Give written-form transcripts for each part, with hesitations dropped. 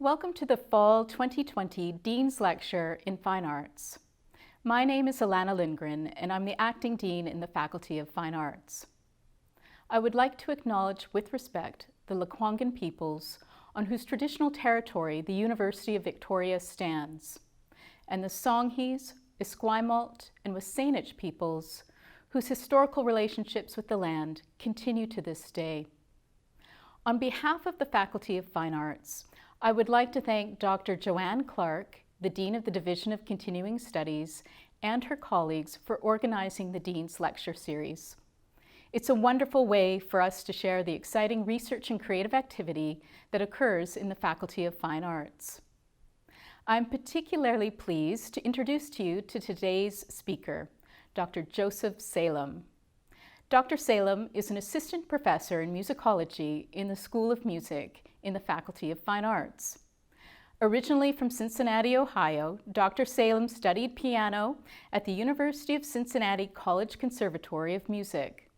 Welcome to the Fall 2020 Dean's Lecture in Fine Arts. My name is Alana Lindgren, and I'm the Acting Dean in the Faculty of Fine Arts. I would like to acknowledge with respect the Lekwungen peoples on whose traditional territory the University of Victoria stands, and the Songhees, Esquimalt, and Wasanich peoples whose historical relationships with the land continue to this day. On behalf of the Faculty of Fine Arts, I would like to thank Dr. Joanne Clark, the Dean of the Division of Continuing Studies, and her colleagues for organizing the Dean's Lecture Series. It's a wonderful way for us to share the exciting research and creative activity that occurs in the Faculty of Fine Arts. I'm particularly pleased to introduce to you to today's speaker, Dr. Joseph Salem. Dr. Salem is an assistant professor in musicology in the School of Music in the Faculty of Fine Arts. Originally from Cincinnati, Ohio, Dr. Salem studied piano at the University of Cincinnati College Conservatory of Music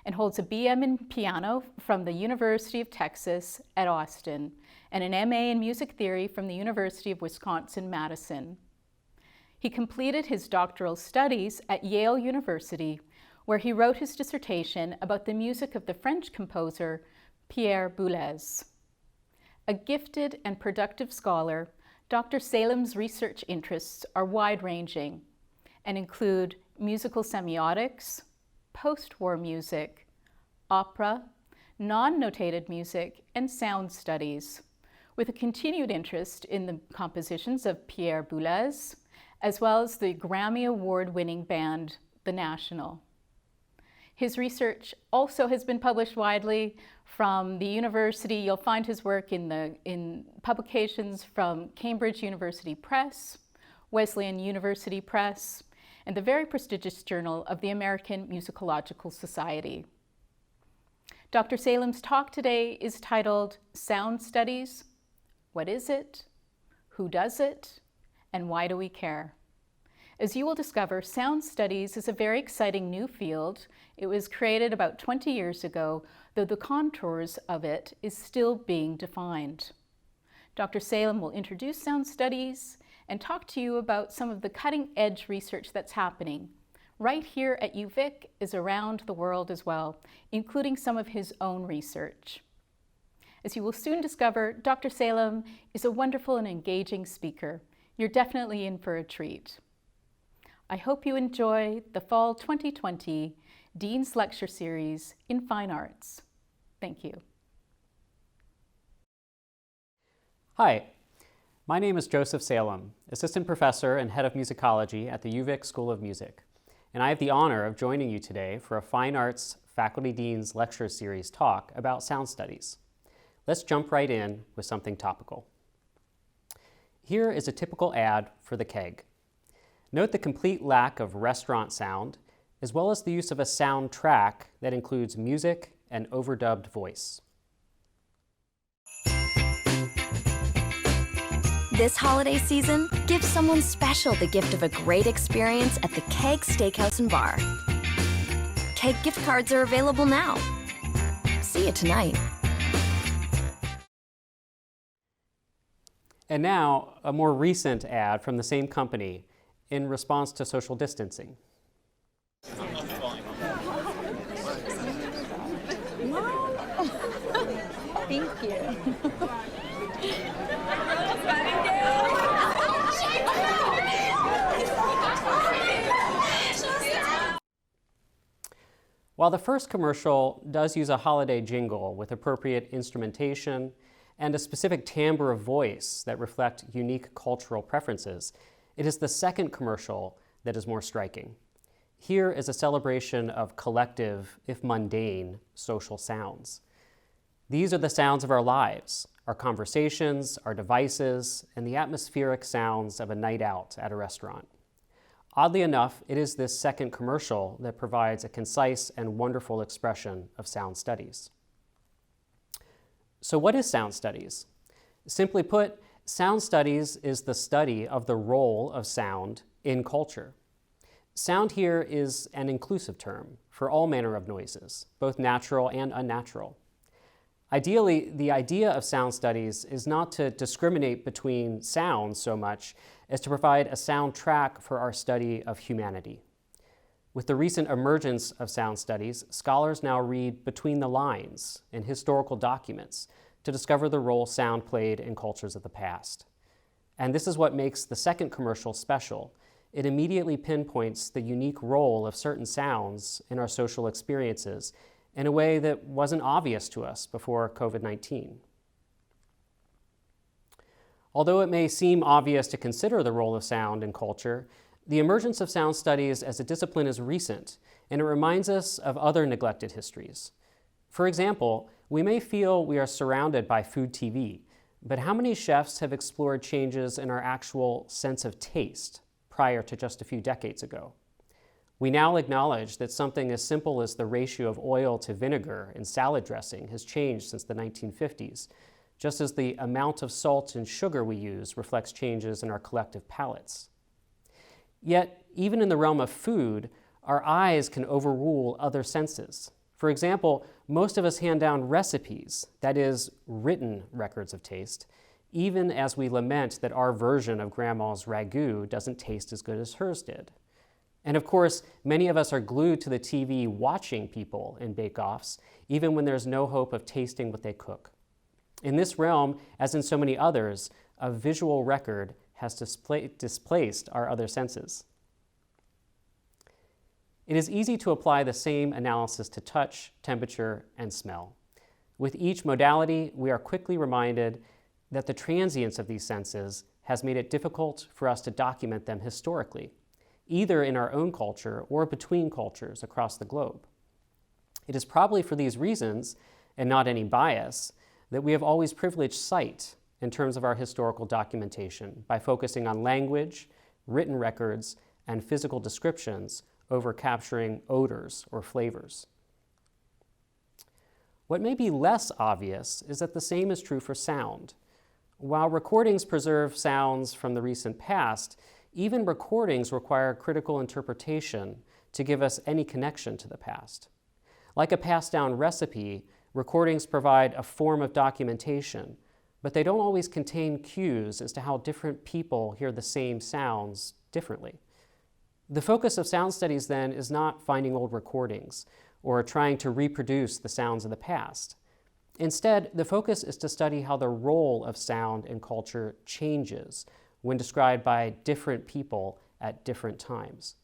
and holds a BM in piano from the University of Texas at Austin and an MA in music theory from the University of Wisconsin-Madison. He completed his doctoral studies at Yale University, where he wrote his dissertation about the music of the French composer Pierre Boulez. A gifted and productive scholar, Dr. Salem's research interests are wide-ranging and include musical semiotics, post-war music, opera, non-notated music, and sound studies, with a continued interest in the compositions of Pierre Boulez, as well as the Grammy Award-winning band, The National. His research also has been published widely from the university. You'll find his work in publications from Cambridge University Press, Wesleyan University Press, and the very prestigious Journal of the American Musicological Society. Dr. Salem's talk today is titled Sound Studies: What is it? Who does it? And why do we care? As you will discover, sound studies is a very exciting new field. It was created about 20 years ago, though the contours of it is still being defined. Dr. Salem will introduce sound studies and talk to you about some of the cutting-edge research that's happening right here at UVic as around the world as well, including some of his own research. As you will soon discover, Dr. Salem is a wonderful and engaging speaker. You're definitely in for a treat. I hope you enjoy the Fall 2020 Dean's Lecture Series in Fine Arts. Thank you. Hi, my name is Joseph Salem, Assistant Professor and Head of Musicology at the UVic School of Music, and I have the honor of joining you today for a Fine Arts Faculty Dean's Lecture Series talk about sound studies. Let's jump right in with something topical. Here is a typical ad for the keg. Note the complete lack of restaurant sound, as well as the use of a soundtrack that includes music and overdubbed voice. This holiday season, give someone special the gift of a great experience at the Keg Steakhouse and Bar. Keg gift cards are available now. See you tonight. And now, a more recent ad from the same company in response to social distancing. Thank you. While the first commercial does use a holiday jingle with appropriate instrumentation and a specific timbre of voice that reflect unique cultural preferences, it is the second commercial that is more striking. Here is a celebration of collective, if mundane, social sounds. These are the sounds of our lives, our conversations, our devices, and the atmospheric sounds of a night out at a restaurant. Oddly enough, it is this second commercial that provides a concise and wonderful expression of sound studies. So what is sound studies? Simply put, sound studies is the study of the role of sound in culture. Sound here is an inclusive term for all manner of noises, both natural and unnatural. Ideally, the idea of sound studies is not to discriminate between sounds so much as to provide a soundtrack for our study of humanity. With the recent emergence of sound studies, scholars now read between the lines in historical documents to discover the role sound played in cultures of the past. And this is what makes the second commercial special. It immediately pinpoints the unique role of certain sounds in our social experiences in a way that wasn't obvious to us before COVID-19. Although it may seem obvious to consider the role of sound in culture, the emergence of sound studies as a discipline is recent, and it reminds us of other neglected histories. For example, we may feel we are surrounded by food TV, but how many chefs have explored changes in our actual sense of taste prior to just a few decades ago? We now acknowledge that something as simple as the ratio of oil to vinegar in salad dressing has changed since the 1950s, just as the amount of salt and sugar we use reflects changes in our collective palates. Yet, even in the realm of food, our eyes can overrule other senses. For example, most of us hand down recipes, that is, written records of taste, even as we lament that our version of Grandma's ragu doesn't taste as good as hers did. And of course, many of us are glued to the TV watching people in bake-offs, even when there's no hope of tasting what they cook. In this realm, as in so many others, a visual record has displaced our other senses. It is easy to apply the same analysis to touch, temperature, and smell. With each modality, we are quickly reminded that the transience of these senses has made it difficult for us to document them historically, either in our own culture or between cultures across the globe. It is probably for these reasons, and not any bias, that we have always privileged sight in terms of our historical documentation by focusing on language, written records, and physical descriptions over capturing odors or flavors. What may be less obvious is that the same is true for sound. While recordings preserve sounds from the recent past, even recordings require critical interpretation to give us any connection to the past. Like a passed-down recipe, recordings provide a form of documentation, but they don't always contain cues as to how different people hear the same sounds differently. The focus of sound studies, then, is not finding old recordings or trying to reproduce the sounds of the past. Instead, the focus is to study how the role of sound in culture changes when described by different people at different times.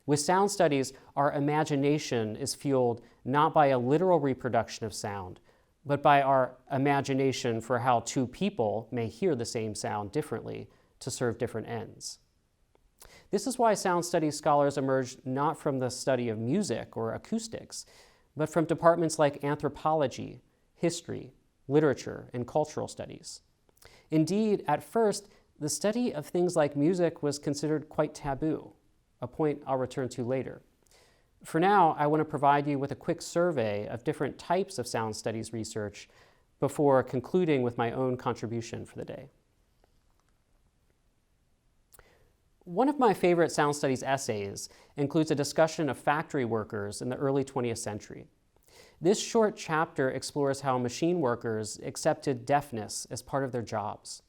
With sound studies, our imagination is fueled not by a literal reproduction of sound, but by our imagination for how two people may hear the same sound differently to serve different ends. This is why sound studies scholars emerge not from the study of music or acoustics, but from departments like anthropology, history, literature, and cultural studies. Indeed, at first, the study of things like music was considered quite taboo, a point I'll return to later. For now, I want to provide you with a quick survey of different types of sound studies research before concluding with my own contribution for the day. One of my favorite sound studies essays includes a discussion of factory workers in the early 20th century. This short chapter explores how machine workers accepted deafness as part of their jobs.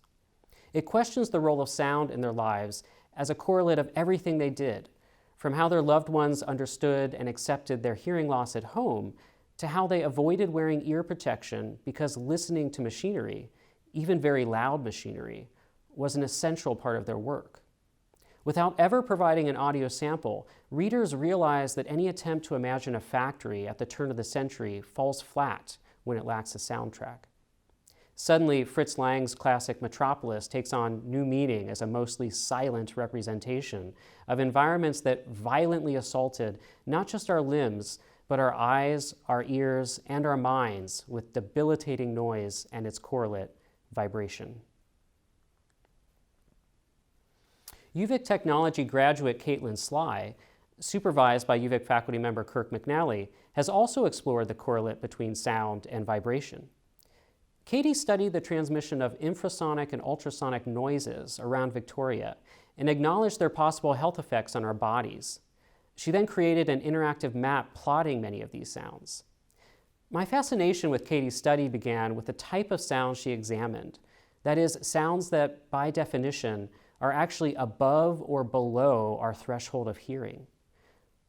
It questions the role of sound in their lives as a correlate of everything they did, from how their loved ones understood and accepted their hearing loss at home to how they avoided wearing ear protection because listening to machinery, even very loud machinery, was an essential part of their work. Without ever providing an audio sample, readers realize that any attempt to imagine a factory at the turn of the century falls flat when it lacks a soundtrack. Suddenly, Fritz Lang's classic Metropolis takes on new meaning as a mostly silent representation of environments that violently assaulted not just our limbs, but our eyes, our ears, and our minds with debilitating noise and its correlate, vibration. UVic technology graduate Caitlin Sly, supervised by UVic faculty member Kirk McNally, has also explored the correlate between sound and vibration. Katie studied the transmission of infrasonic and ultrasonic noises around Victoria and acknowledged their possible health effects on our bodies. She then created an interactive map plotting many of these sounds. My fascination with Katie's study began with the type of sound she examined. That is, sounds that, by definition, are actually above or below our threshold of hearing.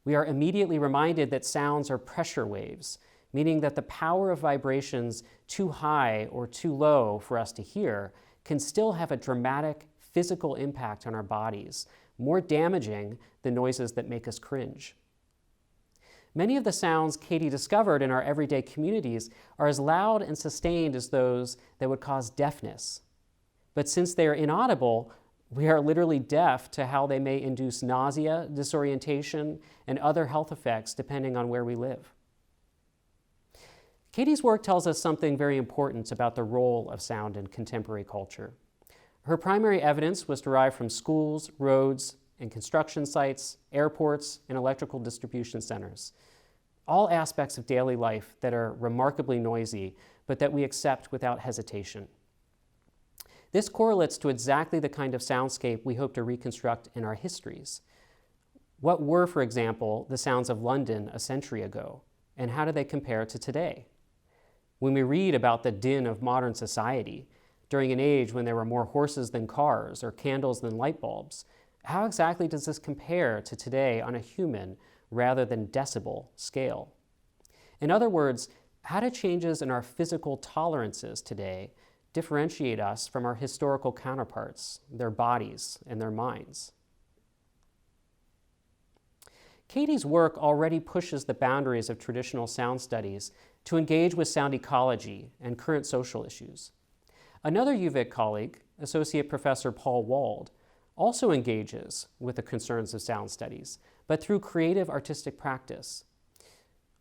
We are immediately reminded that sounds are pressure waves, meaning that the power of vibrations too high or too low for us to hear can still have a dramatic physical impact on our bodies, more damaging than noises that make us cringe. Many of the sounds Katie discovered in our everyday communities are as loud and sustained as those that would cause deafness. But since they are inaudible, we are literally deaf to how they may induce nausea, disorientation, and other health effects depending on where we live. Katie's work tells us something very important about the role of sound in contemporary culture. Her primary evidence was derived from schools, roads, and construction sites, airports, and electrical distribution centers. All aspects of daily life that are remarkably noisy, but that we accept without hesitation. This correlates to exactly the kind of soundscape we hope to reconstruct in our histories. What were, for example, the sounds of London a century ago, and how do they compare to today? When we read about the din of modern society, during an age when there were more horses than cars or candles than light bulbs, how exactly does this compare to today on a human rather than decibel scale? In other words, how do changes in our physical tolerances today differentiate us from our historical counterparts, their bodies and their minds? Katie's work already pushes the boundaries of traditional sound studies to engage with sound ecology and current social issues. Another UVic colleague, Associate Professor Paul Wald, also engages with the concerns of sound studies, but through creative artistic practice.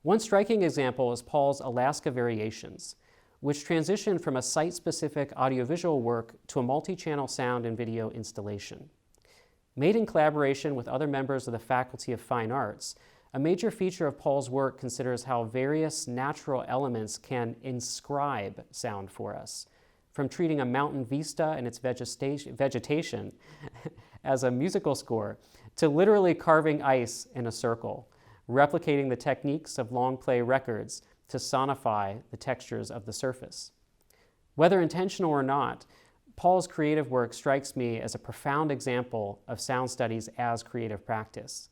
One striking example is Paul's Alaska Variations, which transitioned from a site-specific audiovisual work to a multi-channel sound and video installation. Made in collaboration with other members of the Faculty of Fine Arts, a major feature of Paul's work considers how various natural elements can inscribe sound for us, from treating a mountain vista and its vegetation as a musical score, to literally carving ice in a circle, replicating the techniques of long play records to sonify the textures of the surface. Whether intentional or not, Paul's creative work strikes me as a profound example of sound studies as creative practice.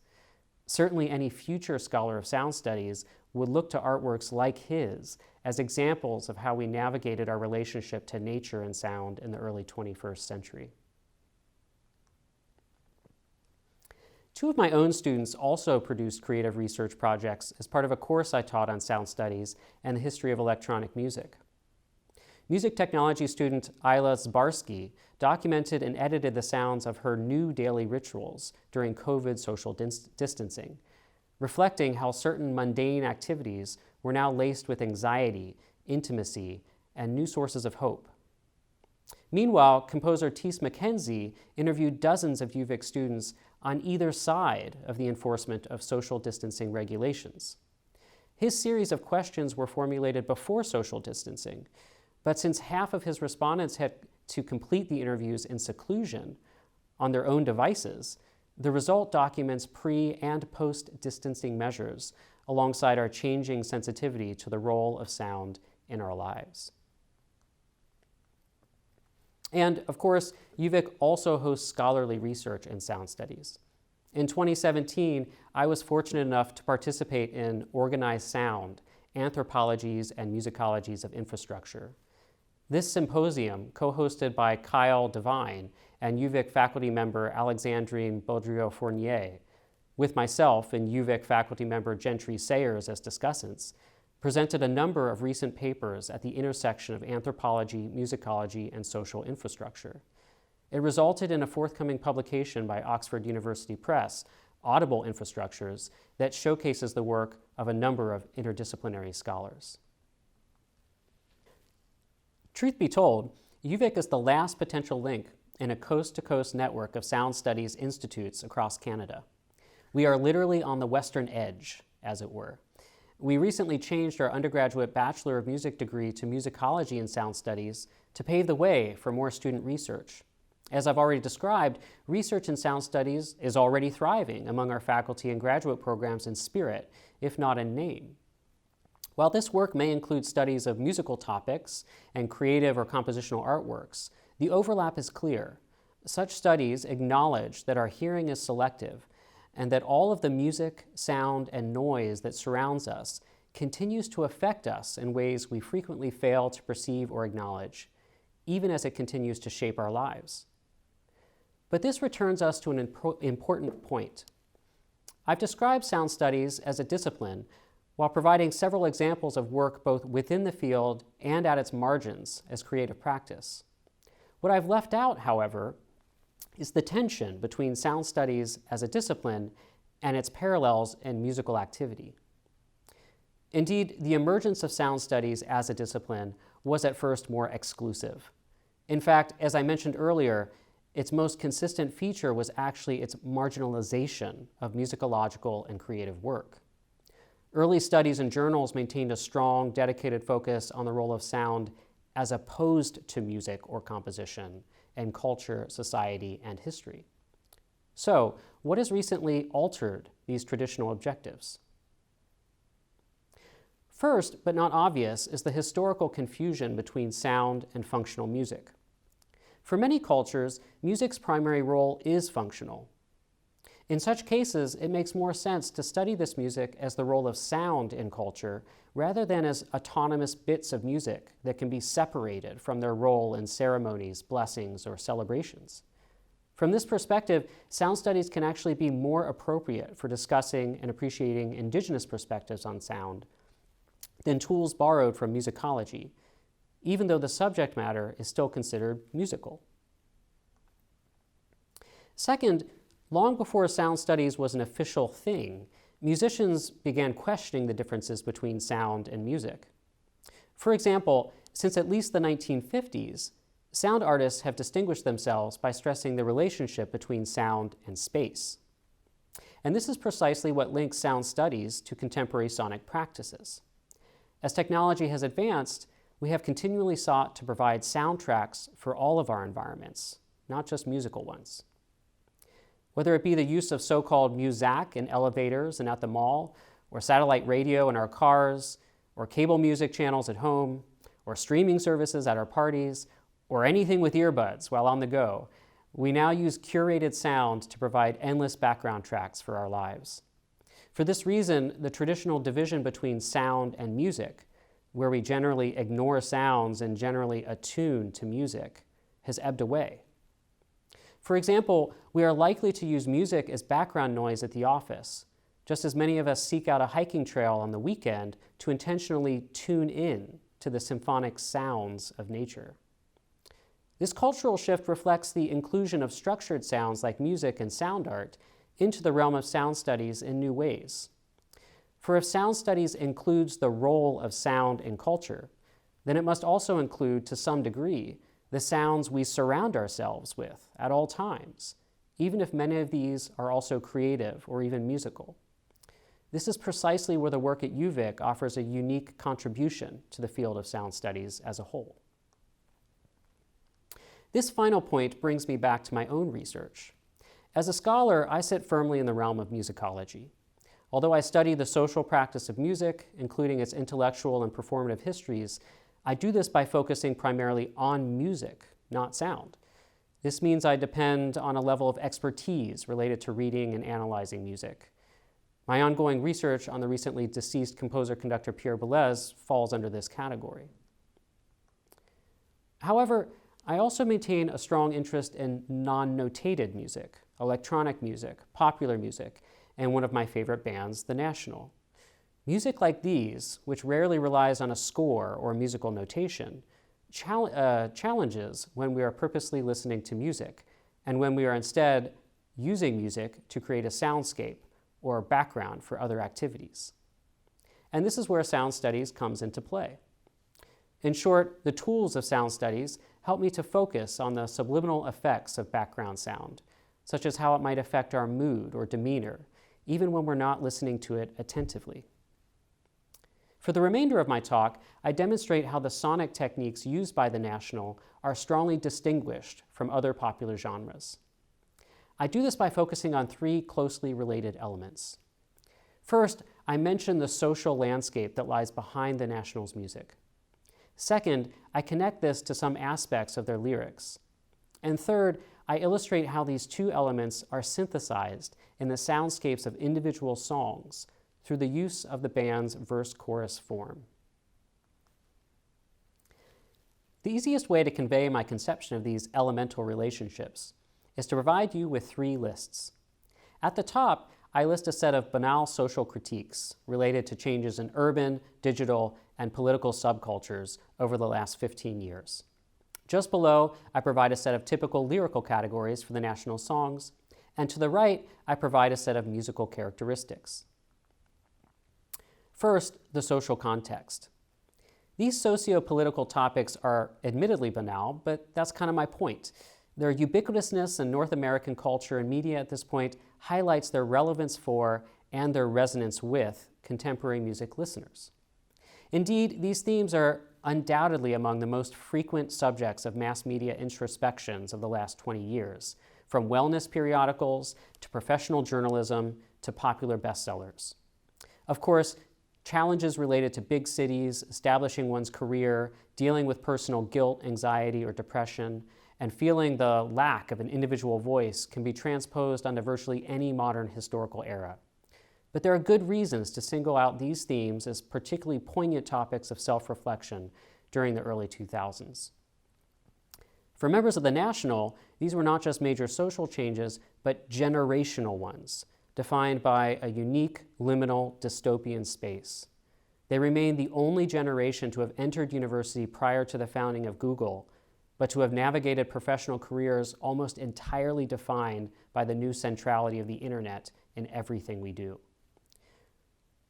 Certainly any future scholar of sound studies would look to artworks like his as examples of how we navigated our relationship to nature and sound in the early 21st century. Two of my own students also produced creative research projects as part of a course I taught on sound studies and the history of electronic music. Music technology student Ayla Zbarsky documented and edited the sounds of her new daily rituals during COVID social distancing, reflecting how certain mundane activities were now laced with anxiety, intimacy, and new sources of hope. Meanwhile, composer Tese McKenzie interviewed dozens of UVic students on either side of the enforcement of social distancing regulations. His series of questions were formulated before social distancing, but since half of his respondents had to complete the interviews in seclusion on their own devices, the result documents pre- and post-distancing measures alongside our changing sensitivity to the role of sound in our lives. And of course, UVic also hosts scholarly research in sound studies. In 2017, I was fortunate enough to participate in Organized Sound, Anthropologies and Musicologies of Infrastructure. This symposium, co-hosted by Kyle Devine and UVic faculty member Alexandrine Baudriot-Fournier, with myself and UVic faculty member Gentry Sayers as discussants, presented a number of recent papers at the intersection of anthropology, musicology, and social infrastructure. It resulted in a forthcoming publication by Oxford University Press, Audible Infrastructures, that showcases the work of a number of interdisciplinary scholars. Truth be told, UVic is the last potential link in a coast-to-coast network of sound studies institutes across Canada. We are literally on the western edge, as it were. We recently changed our undergraduate Bachelor of Music degree to Musicology and Sound Studies to pave the way for more student research. As I've already described, research in sound studies is already thriving among our faculty and graduate programs in spirit, if not in name. While this work may include studies of musical topics and creative or compositional artworks, the overlap is clear. Such studies acknowledge that our hearing is selective and that all of the music, sound, and noise that surrounds us continues to affect us in ways we frequently fail to perceive or acknowledge, even as it continues to shape our lives. But this returns us to an important point. I've described sound studies as a discipline while providing several examples of work both within the field and at its margins as creative practice. What I've left out, however, is the tension between sound studies as a discipline and its parallels in musical activity. Indeed, the emergence of sound studies as a discipline was at first more exclusive. In fact, as I mentioned earlier, its most consistent feature was actually its marginalization of musicological and creative work. Early studies and journals maintained a strong, dedicated focus on the role of sound as opposed to music or composition in culture, society, and history. So, what has recently altered these traditional objectives? First, but not obvious, is the historical confusion between sound and functional music. For many cultures, music's primary role is functional. In such cases, it makes more sense to study this music as the role of sound in culture rather than as autonomous bits of music that can be separated from their role in ceremonies, blessings, or celebrations. From this perspective, sound studies can actually be more appropriate for discussing and appreciating indigenous perspectives on sound than tools borrowed from musicology, even though the subject matter is still considered musical. Second, long before sound studies was an official thing, musicians began questioning the differences between sound and music. For example, since at least the 1950s, sound artists have distinguished themselves by stressing the relationship between sound and space. And this is precisely what links sound studies to contemporary sonic practices. As technology has advanced, we have continually sought to provide soundtracks for all of our environments, not just musical ones. Whether it be the use of so-called muzak in elevators and at the mall, or satellite radio in our cars, or cable music channels at home, or streaming services at our parties, or anything with earbuds while on the go, we now use curated sound to provide endless background tracks for our lives. For this reason, the traditional division between sound and music, where we generally ignore sounds and generally attune to music, has ebbed away. For example, we are likely to use music as background noise at the office, just as many of us seek out a hiking trail on the weekend to intentionally tune in to the symphonic sounds of nature. This cultural shift reflects the inclusion of structured sounds like music and sound art into the realm of sound studies in new ways. For if sound studies includes the role of sound in culture, then it must also include, to some degree, the sounds we surround ourselves with at all times, even if many of these are also creative or even musical. This is precisely where the work at UVic offers a unique contribution to the field of sound studies as a whole. This final point brings me back to my own research. As a scholar, I sit firmly in the realm of musicology. Although I study the social practice of music, including its intellectual and performative histories, I do this by focusing primarily on music, not sound. This means I depend on a level of expertise related to reading and analyzing music. My ongoing research on the recently deceased composer-conductor Pierre Boulez falls under this category. However, I also maintain a strong interest in non-notated music, electronic music, popular music, and one of my favorite bands, The National. Music like these, which rarely relies on a score or musical notation, challenges when we are purposely listening to music and when we are instead using music to create a soundscape or background for other activities. And this is where sound studies comes into play. In short, the tools of sound studies help me to focus on the subliminal effects of background sound, such as how it might affect our mood or demeanor, even when we're not listening to it attentively. For the remainder of my talk, I demonstrate how the sonic techniques used by the National are strongly distinguished from other popular genres. I do this by focusing on three closely related elements. First, I mention the social landscape that lies behind the Nationals' music. Second, I connect this to some aspects of their lyrics. And third, I illustrate how these two elements are synthesized in the soundscapes of individual songs through the use of the band's verse-chorus form. The easiest way to convey my conception of these elemental relationships is to provide you with three lists. At the top, I list a set of banal social critiques related to changes in urban, digital, and political subcultures over the last 15 years. Just below, I provide a set of typical lyrical categories for the national songs, and to the right, I provide a set of musical characteristics. First, the social context. These socio-political topics are admittedly banal, but that's kind of my point. Their ubiquitousness in North American culture and media at this point highlights their relevance for and their resonance with contemporary music listeners. Indeed, these themes are undoubtedly among the most frequent subjects of mass media introspections of the last 20 years, from wellness periodicals to professional journalism to popular bestsellers. Of course, challenges related to big cities, establishing one's career, dealing with personal guilt, anxiety, or depression, and feeling the lack of an individual voice can be transposed onto virtually any modern historical era. But there are good reasons to single out these themes as particularly poignant topics of self-reflection during the early 2000s. For members of the National, these were not just major social changes, but generational ones, defined by a unique, liminal, dystopian space. They remain the only generation to have entered university prior to the founding of Google, but to have navigated professional careers almost entirely defined by the new centrality of the internet in everything we do.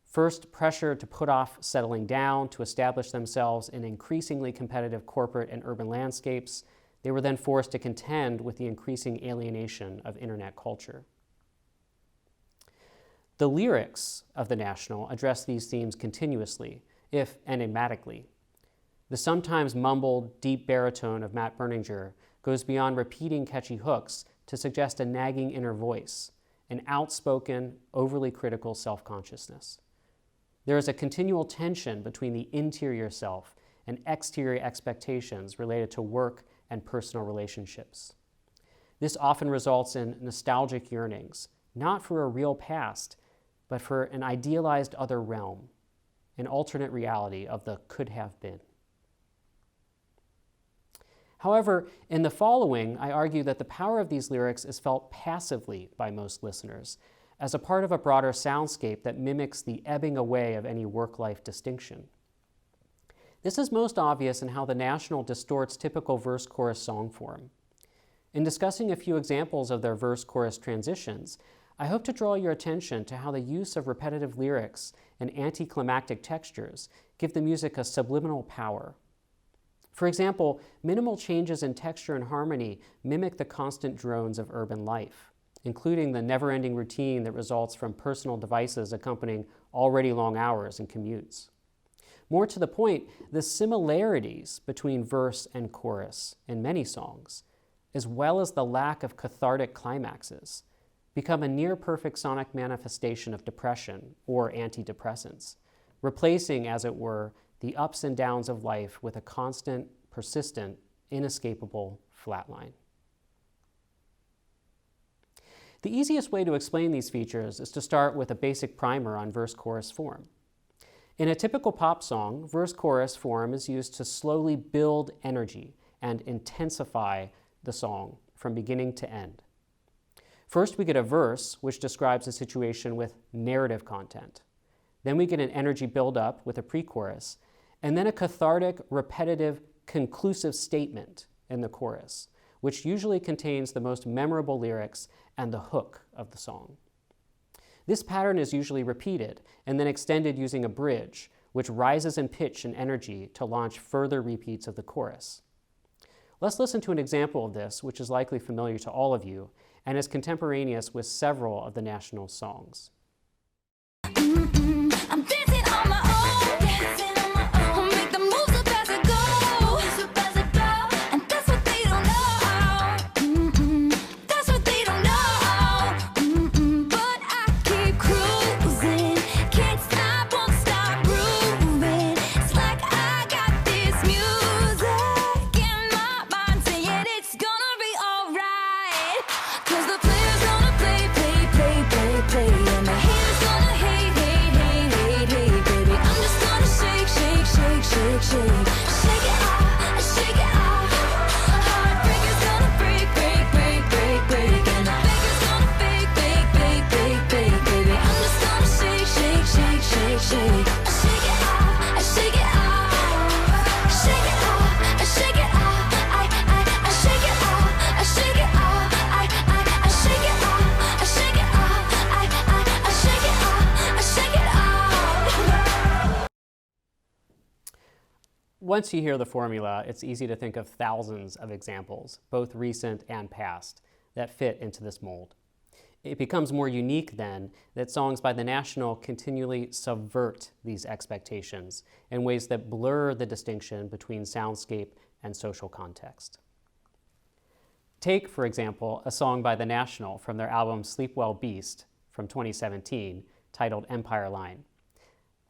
First, pressure to put off settling down to establish themselves in increasingly competitive corporate and urban landscapes, they were then forced to contend with the increasing alienation of internet culture. The lyrics of the National address these themes continuously, if enigmatically. The sometimes mumbled, deep baritone of Matt Berninger goes beyond repeating catchy hooks to suggest a nagging inner voice, an outspoken, overly critical self-consciousness. There is a continual tension between the interior self and exterior expectations related to work and personal relationships. This often results in nostalgic yearnings, not for a real past, but for an idealized other realm, an alternate reality of the could have been. However, in the following, I argue that the power of these lyrics is felt passively by most listeners, as a part of a broader soundscape that mimics the ebbing away of any work-life distinction. This is most obvious in how the National distorts typical verse-chorus song form. In discussing a few examples of their verse-chorus transitions, I hope to draw your attention to how the use of repetitive lyrics and anticlimactic textures give the music a subliminal power. For example, minimal changes in texture and harmony mimic the constant drones of urban life, including the never-ending routine that results from personal devices accompanying already long hours and commutes. More to the point, the similarities between verse and chorus in many songs, as well as the lack of cathartic climaxes, become a near-perfect sonic manifestation of depression or antidepressants, replacing, as it were, the ups and downs of life with a constant, persistent, inescapable flatline. The easiest way to explain these features is to start with a basic primer on verse-chorus form. In a typical pop song, verse-chorus form is used to slowly build energy and intensify the song from beginning to end. First, we get a verse, which describes a situation with narrative content. Then we get an energy buildup with a pre-chorus, and then a cathartic, repetitive, conclusive statement in the chorus, which usually contains the most memorable lyrics and the hook of the song. This pattern is usually repeated and then extended using a bridge, which rises in pitch and energy to launch further repeats of the chorus. Let's listen to an example of this, which is likely familiar to all of you and is contemporaneous with several of the National songs. I'm dancing on my own. I'll make the moves up as I go. And that's what they don't know. That's what they don't know. But I keep cruising, can't Once you hear the formula, it's easy to think of thousands of examples, both recent and past, that fit into this mold. It becomes more unique then that songs by the National continually subvert these expectations in ways that blur the distinction between soundscape and social context. Take, for example, a song by the National from their album Sleep Well Beast from 2017, titled Empire Line.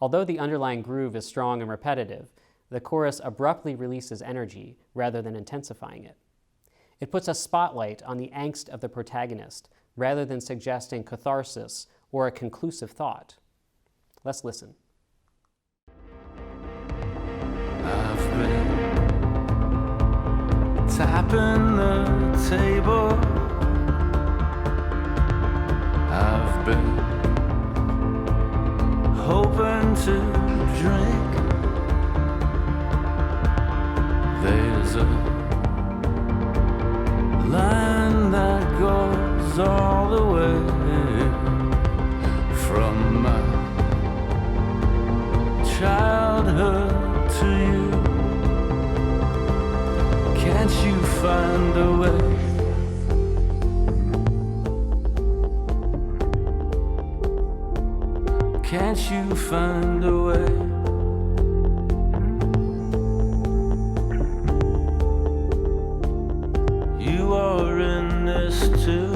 Although the underlying groove is strong and repetitive, the chorus abruptly releases energy rather than intensifying it. It puts a spotlight on the angst of the protagonist rather than suggesting catharsis or a conclusive thought. Let's listen. I've been tapping the table. I've been hoping to drink. There's a line that goes all the way from my childhood to you. Can't you find a way? Can't you find a way? You are in this too.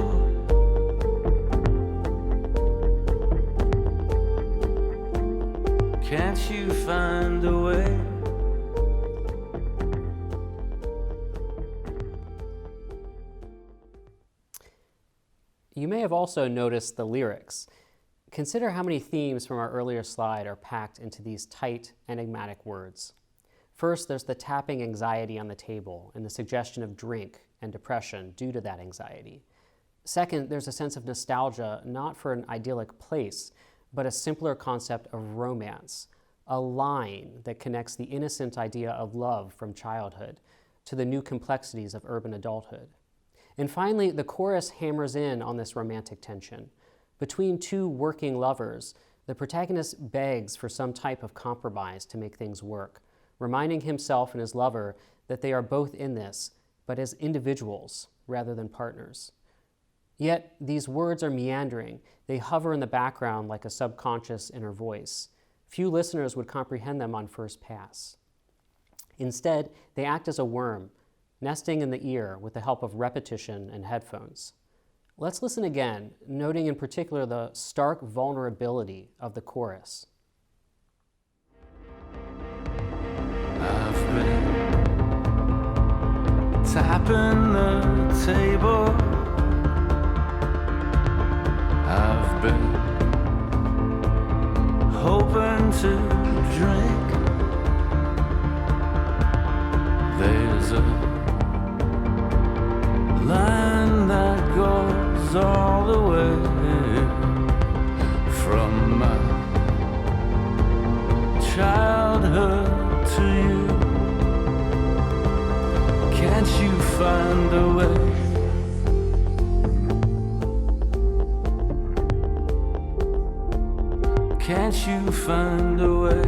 Can't you find a way? You may have also noticed the lyrics. Consider how many themes from our earlier slide are packed into these tight, enigmatic words. First, there's the tapping anxiety on the table and the suggestion of drink and depression due to that anxiety. Second, there's a sense of nostalgia, not for an idyllic place, but a simpler concept of romance, a line that connects the innocent idea of love from childhood to the new complexities of urban adulthood. And finally, the chorus hammers in on this romantic tension. Between two working lovers, the protagonist begs for some type of compromise to make things work, reminding himself and his lover that they are both in this, but as individuals rather than partners. Yet, these words are meandering. They hover in the background like a subconscious inner voice. Few listeners would comprehend them on first pass. Instead, they act as a worm, nesting in the ear with the help of repetition and headphones. Let's listen again, noting in particular the stark vulnerability of the chorus. I've been tapping the table. I've been hoping to drink. There's a line that goes all the way from my childhood to you. Can't you find a way? Can't you find a way?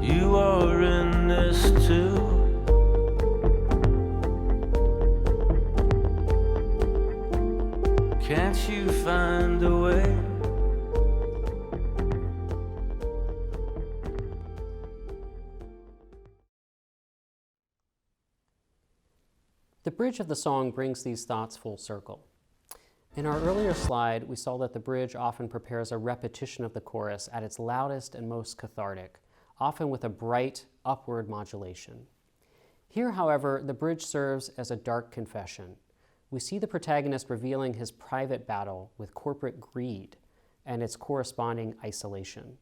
You are in this too. Can't you find a way? The bridge of the song brings these thoughts full circle. In our earlier slide, we saw that the bridge often prepares a repetition of the chorus at its loudest and most cathartic, often with a bright, upward modulation. Here, however, the bridge serves as a dark confession. We see the protagonist revealing his private battle with corporate greed and its corresponding isolation.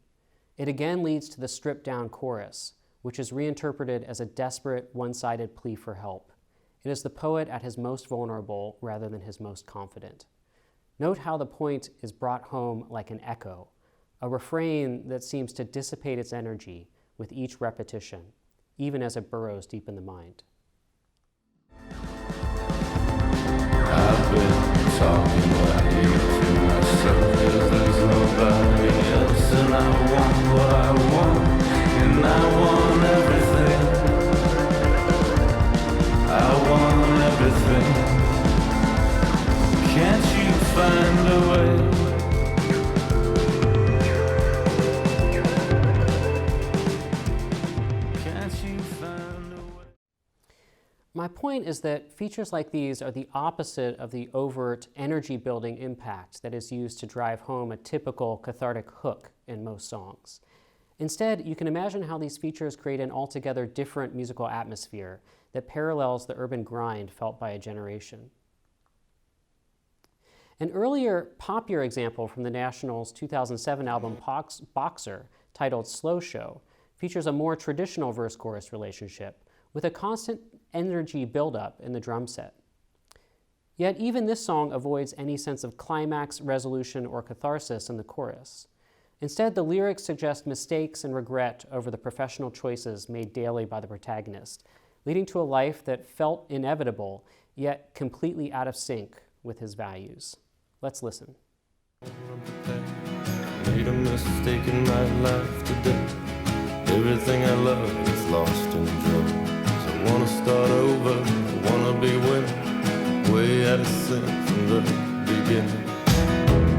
It again leads to the stripped-down chorus, which is reinterpreted as a desperate, one-sided plea for help. It is the poet at his most vulnerable rather than his most confident. Note how the point is brought home like an echo, a refrain that seems to dissipate its energy with each repetition, even as it burrows deep in the mind. I've been talking like you to myself, 'cause there's no nobody else, and I want what I want, and I want everything. I want everything. Can't you find a way? My point is that features like these are the opposite of the overt energy-building impact that is used to drive home a typical cathartic hook in most songs. Instead, you can imagine how these features create an altogether different musical atmosphere that parallels the urban grind felt by a generation. An earlier, poppier example from the National's 2007 album Boxer, titled Slow Show, features a more traditional verse-chorus relationship with a constant energy buildup in the drum set. Yet even this song avoids any sense of climax, resolution, or catharsis in the chorus. Instead, the lyrics suggest mistakes and regret over the professional choices made daily by the protagonist, leading to a life that felt inevitable, yet completely out of sync with his values. Let's listen. Made a mistake in my life today. Everything I love is lost in drugs. I wanna start over, I wanna be winning, way out of sync from the beginning.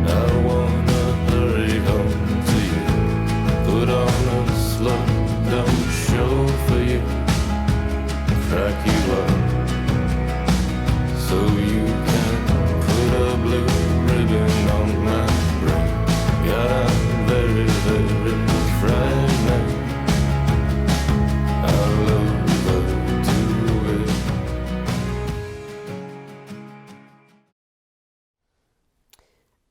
I wanna hurry home to you, put on a slow down show for you, crack you up, so you can put a blue ribbon on my brain. God, I'm very, very frightening. I love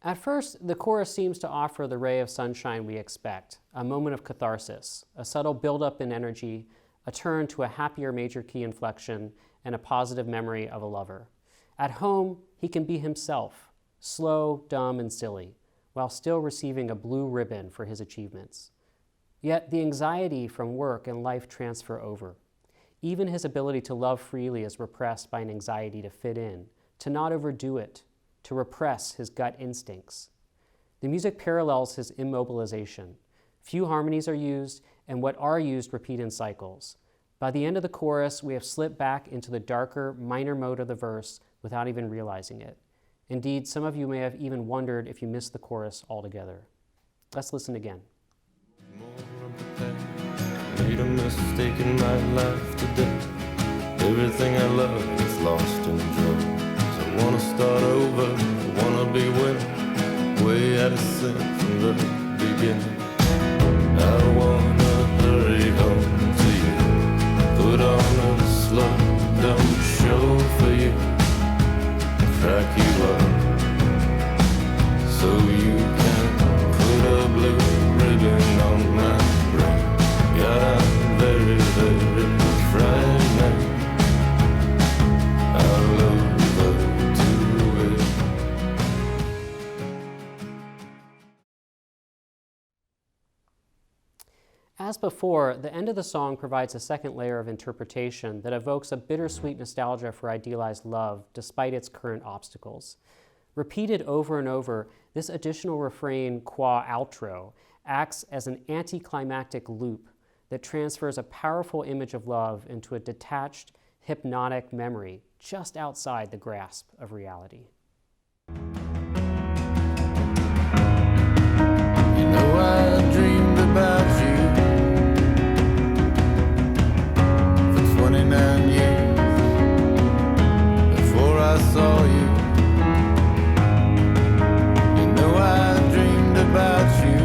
At first, the chorus seems to offer the ray of sunshine we expect, a moment of catharsis, a subtle buildup in energy, a turn to a happier major key inflection, and a positive memory of a lover. At home, he can be himself, slow, dumb, and silly, while still receiving a blue ribbon for his achievements. Yet the anxiety from work and life transfer over. Even his ability to love freely is repressed by an anxiety to fit in, to not overdo it, to repress his gut instincts. The music parallels his immobilization. Few harmonies are used, and what are used repeat in cycles. By the end of the chorus, we have slipped back into the darker, minor mode of the verse without even realizing it. Indeed, some of you may have even wondered if you missed the chorus altogether. Let's listen again. Made a mistake in my life today. Everything I love is lost in drugs. I wanna start over, I wanna be winning, way out of sync from the beginning. I wanna hurry home to you, put on a slow down show for you, crack you up, so you can put a blue ribbon on my brain. God, I'm very, very frightening. I love As before, the end of the song provides a second layer of interpretation that evokes a bittersweet nostalgia for idealized love despite its current obstacles. Repeated over and over, this additional refrain qua outro acts as an anticlimactic loop that transfers a powerful image of love into a detached, hypnotic memory just outside the grasp of reality. You know I dreamed about you for 29 years before I saw you. You know I dreamed about you.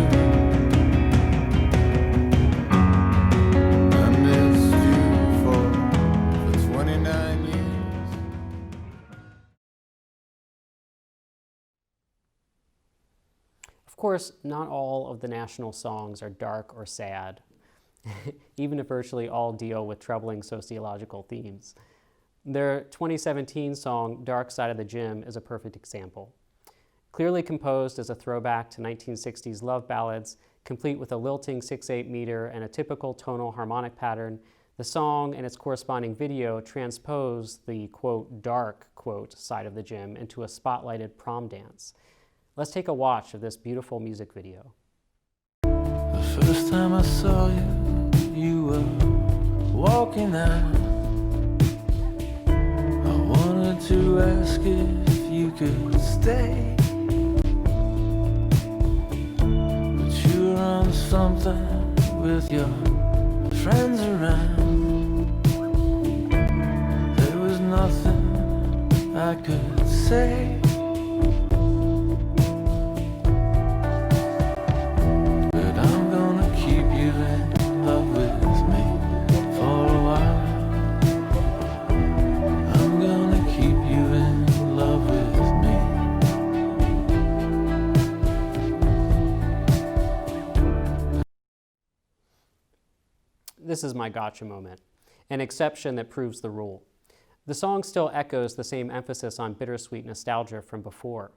I missed you for 29 years. Of course, not all of the National songs are dark or sad, even if virtually all deal with troubling sociological themes. Their 2017 song, Dark Side of the Gym, is a perfect example. Clearly composed as a throwback to 1960s love ballads, complete with a lilting 6/8 meter and a typical tonal harmonic pattern, the song and its corresponding video transpose the, quote, dark, quote, side of the gym into a spotlighted prom dance. Let's take a watch of this beautiful music video. The first time I saw you, you were walking out. I wanted to ask if you could stay, but you were on something with your friends around. There was nothing I could say. But I'm gonna keep you in love with me for a while. I'm gonna keep you in love with me. This is my gotcha moment, an exception that proves the rule. The song still echoes the same emphasis on bittersweet nostalgia from before.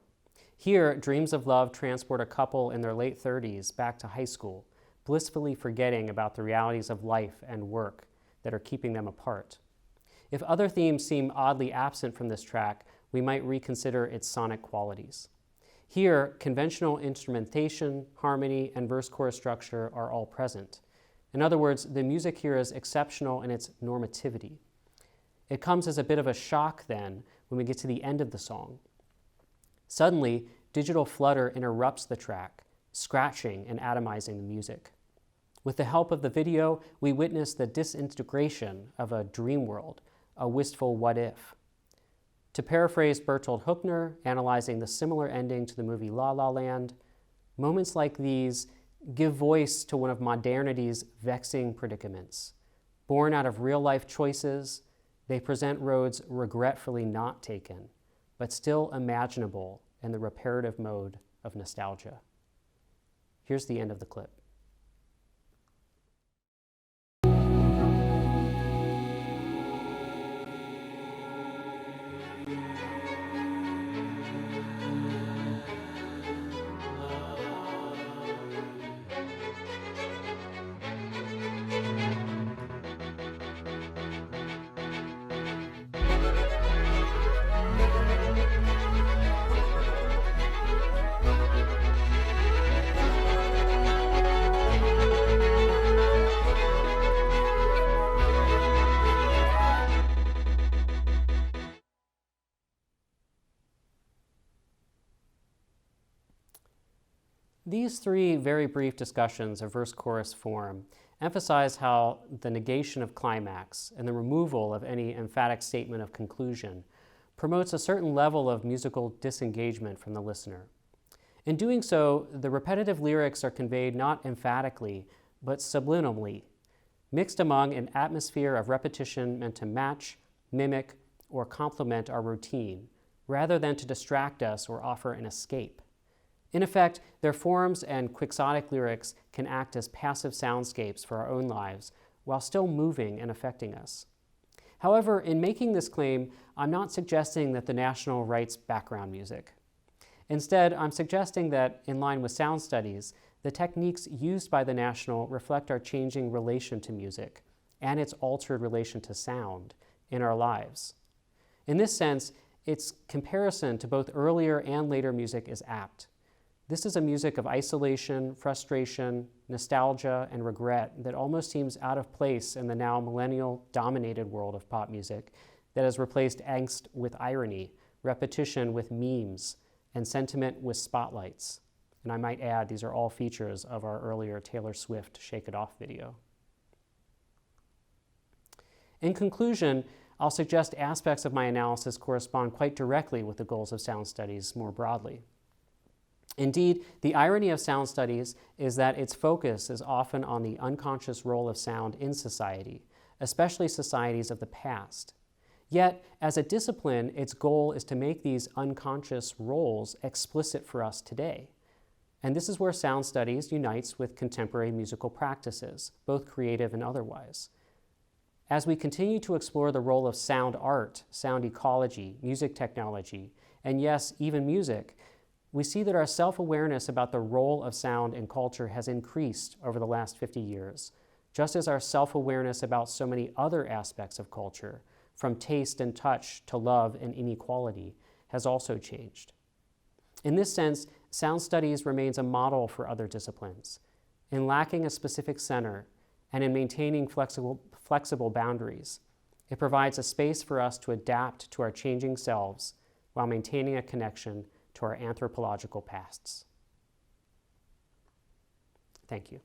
Here, dreams of love transport a couple in their late 30s back to high school, blissfully forgetting about the realities of life and work that are keeping them apart. If other themes seem oddly absent from this track, we might reconsider its sonic qualities. Here, conventional instrumentation, harmony, and verse-chorus structure are all present. In other words, the music here is exceptional in its normativity. It comes as a bit of a shock then when we get to the end of the song. Suddenly, digital flutter interrupts the track, scratching and atomizing the music. With the help of the video, we witness the disintegration of a dream world, a wistful what if. To paraphrase Bertolt Huchner, analyzing the similar ending to the movie La La Land, moments like these give voice to one of modernity's vexing predicaments. Born out of real-life choices, they present roads regretfully not taken, but still imaginable in the reparative mode of nostalgia. Here's the end of the clip. These three very brief discussions of verse-chorus form emphasize how the negation of climax and the removal of any emphatic statement of conclusion promotes a certain level of musical disengagement from the listener. In doing so, the repetitive lyrics are conveyed not emphatically, but subliminally, mixed among an atmosphere of repetition meant to match, mimic, or complement our routine, rather than to distract us or offer an escape. In effect, their forms and quixotic lyrics can act as passive soundscapes for our own lives while still moving and affecting us. However, in making this claim, I'm not suggesting that the National writes background music. Instead, I'm suggesting that, in line with sound studies, the techniques used by the National reflect our changing relation to music and its altered relation to sound in our lives. In this sense, its comparison to both earlier and later music is apt. This is a music of isolation, frustration, nostalgia, and regret that almost seems out of place in the now millennial-dominated world of pop music that has replaced angst with irony, repetition with memes, and sentiment with spotlights. And I might add, these are all features of our earlier Taylor Swift Shake It Off video. In conclusion, I'll suggest aspects of my analysis correspond quite directly with the goals of sound studies more broadly. Indeed, the irony of sound studies is that its focus is often on the unconscious role of sound in society, especially societies of the past. Yet, as a discipline, its goal is to make these unconscious roles explicit for us today. And this is where sound studies unites with contemporary musical practices, both creative and otherwise. As we continue to explore the role of sound art, sound ecology, music technology, and yes, even music, we see that our self-awareness about the role of sound in culture has increased over the last 50 years, just as our self-awareness about so many other aspects of culture, from taste and touch to love and inequality, has also changed. In this sense, sound studies remains a model for other disciplines. In lacking a specific center and in maintaining flexible boundaries, it provides a space for us to adapt to our changing selves while maintaining a connection to our anthropological pasts. Thank you.